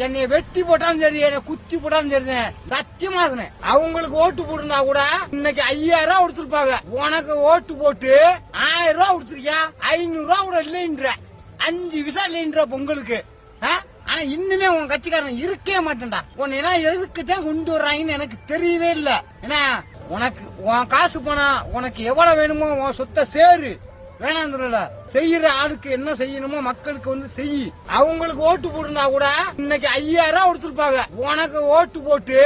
என்னைய வெட்டி போட்டாலும் சரி, என்னை குத்தி போட்டாலும் சரி, சத்தியமா சொன்னேன். அவங்களுக்கு ஓட்டு போட்டிருந்தா கூட இன்னைக்கு 5000 ரூபாய் கொடுத்துருப்பாங்க. உனக்கு ஓட்டு போட்டு 1000 ரூபாய் கொடுத்துருக்கியா? 500 ரூபாய் கூட இல்லைன்ற, 5 விசா இல்லைன்ற பொங்கலுக்கு. ஆனா இன்னுமே உன் கட்சிக்காரன் இருக்கவே மாட்டேன்டா. உன்னை எதுக்குதான் கொண்டு வர்றாங்கன்னு எனக்கு தெரியவே இல்ல. ஏன்னா உனக்கு உன் காசு போனா உனக்கு எவ்வளவு வேணுமோ உன் சொத்தை சேரு, வேணாம் செய்யற ஆளுக்கு என்ன செய்யணுமோ மக்களுக்கு வந்து செய். அவங்களுக்கு ஓட்டு போட்டிருந்தா கூட இன்னைக்கு 5000 ரூபாய் கொடுத்துருப்பாங்க. உனக்கு ஓட்டு போட்டு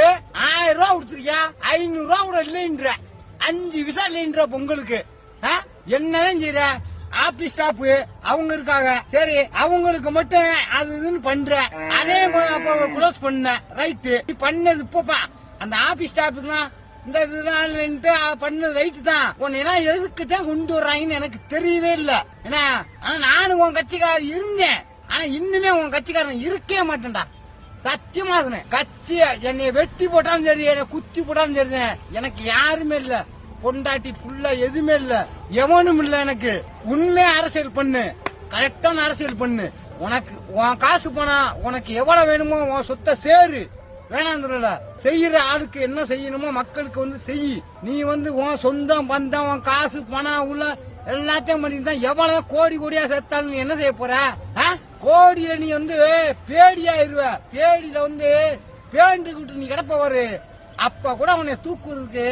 1000 ரூபாய் கொடுத்துருக்கியா? 500 ரூபாய் கூட இல்லைன்ற, 5 விசா இல்லைன்ற பொங்கலுக்கு. என்னதான் செய்யற? ஆபீஸ் ஸ்டாப் அவங்க இருக்காங்க, சரி அவங்களுக்கு மட்டும் அது இதுன்னு பண்ற, அதே க்ளோஸ் பண்ண ரைட்டு பண்ணது. இப்பப்பா அந்த ஆபீஸ் ஸ்டாஃபுக்குலாம் இந்த இதுதான் பண்ணது ரைட்டு தான். உன்னை எதுக்குதான் கொண்டு வர்றாங்கன்னு எனக்கு தெரியவே இல்ல. ஏன்னா ஆனா நானும் உன் கட்சிக்காரன் இருந்தேன். ஆனா இன்னுமே உன் கட்சிக்காரன் இருக்கவே மாட்டேன்டா. சத்தியமா சொன்னேன். கட்சி என்னைய வெட்டி போட்டாலும் சரி, என்னை குத்தி போட்டாலும் சரி, எனக்கு யாருமே இல்ல. பொண்டாட்டி புள்ள எதுவுமே இல்ல, எவனும் இல்ல. எனக்கு உண்மையா அரசியல் பண்ணு, கரெக்டான அரசியல் பண்ணு. உனக்கு உன் காசு போனா உனக்கு எவ்வளவு வேணுமோ உன் சொத்தை சேரு, வேணாம் செய்யற ஆளுக்கு என்ன செய்யணுமோ மக்களுக்கு வந்து செய். நீ வந்து உன் சொந்தம் பந்தம் உன் காசு பணம் உள்ள எல்லாத்தையும் பண்ணிட்டு எவ்வளவு கோடி கோடியா சேர்த்தாலும் நீ என்ன செய்ய போற? கோடியில நீ வந்து பேடியாயிருவ. பேடியில வந்து பேண்டுகிட்டு நீ கிடப்ப வரு. அப்ப கூட உன்னை தூக்குறதுக்கு